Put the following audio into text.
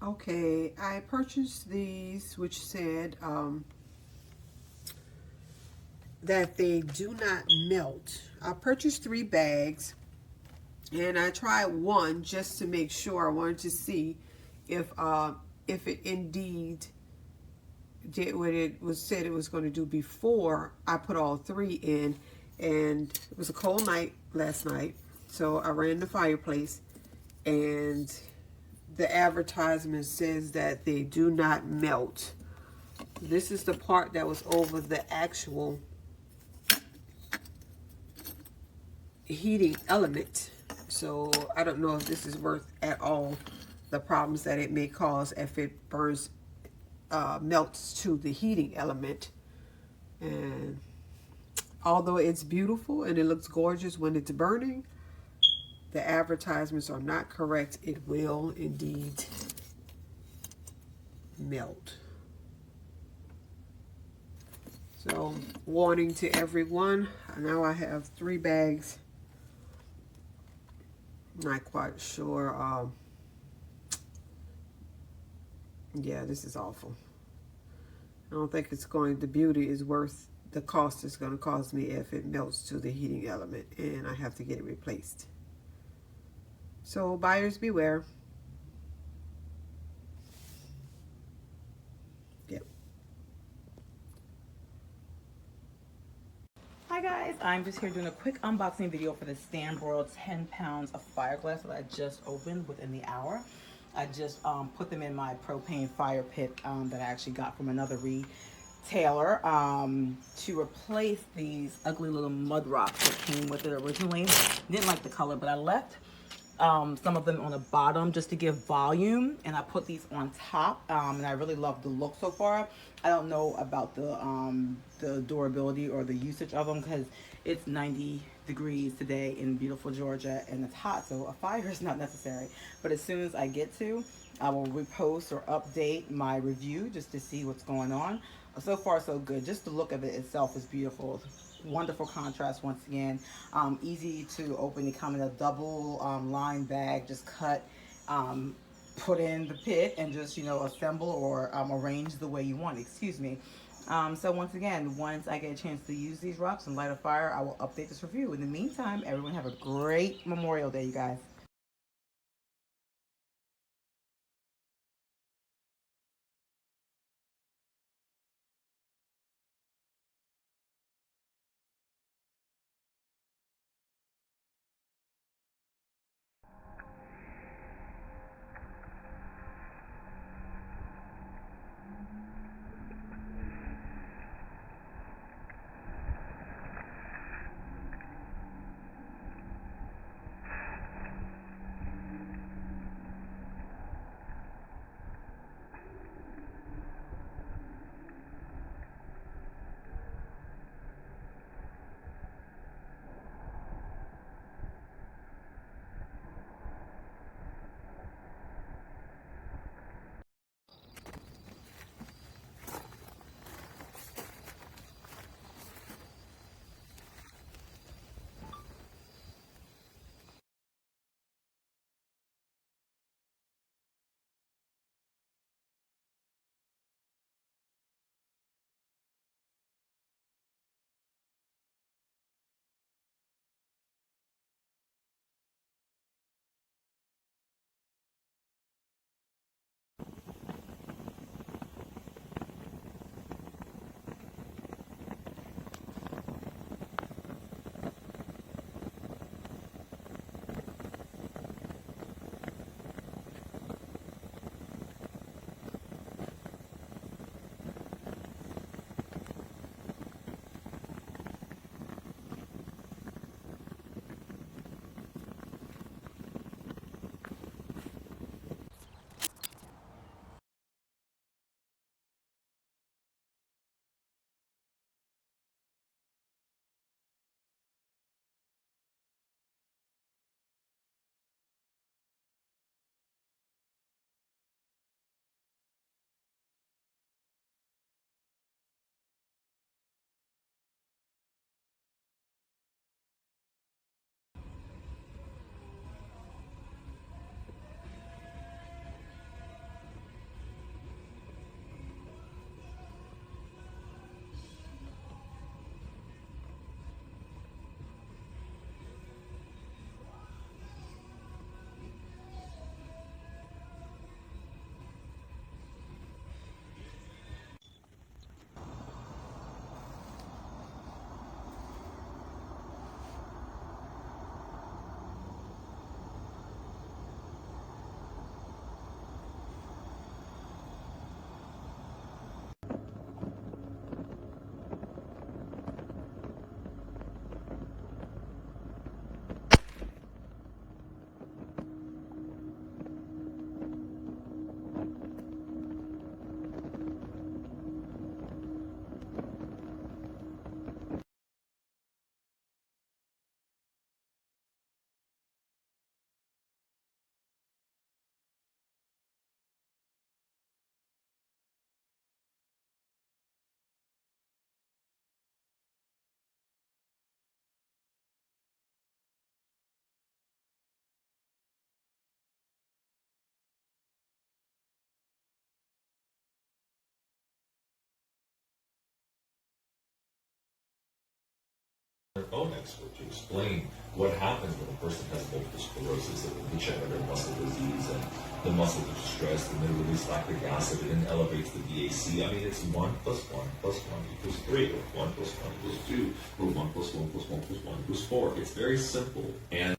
Okay, I purchased these, which said that they do not melt. I purchased 3 bags, and I tried one just to make sure. I wanted to see if it indeed did what it was said it was going to do before I put all 3 in. And it was a cold night last night, so I ran the fireplace, and the advertisement says that they do not melt. This is the part that was over the actual heating element. So I don't know if this is worth at all the problems that it may cause if it burns, melts to the heating element. And although it's beautiful and it looks gorgeous when it's burning, the advertisements are not correct. It will indeed melt. So, warning to everyone. Now I have 3 bags. Not quite sure. Yeah, this is awful. I don't think it's going, the beauty is worth the cost it's going to cost me if it melts to the heating element and I have to get it replaced. So buyers beware. Yep. Hi guys, I'm just here doing a quick unboxing video for the Stanbroil 10 pounds of fire glass that I just opened within the hour. I just put them in my propane fire pit that I actually got from another retailer to replace these ugly little mud rocks that came with it originally. Didn't like the color, but I left some of them on the bottom just to give volume, and I put these on top, and I really love the look so far. I don't know about the durability or the usage of them because it's 90 degrees today in beautiful Georgia and it's hot, so a fire is not necessary. But as soon as I get to, I will repost or update my review just to see what's going on. So far so good. Just the look of it itself is beautiful. Wonderful contrast once again. Easy to open. They come in a double line bag. Just cut, put in the pit, and just assemble or arrange the way you want. Excuse me. So once again, once I get a chance to use these rocks and light a fire, I will update this review. In the meantime, everyone have a great Memorial Day, you guys. expert to explain what happens when a person has multiple sclerosis and degenerative muscle disease and the muscles are stressed and they release lactic acid and it elevates the VAC. I mean, it's 1 + 1 + 1 = 3, or 1 + 1 = 2, or 1 + 1 + 1 + 1 = 4. It's very simple. And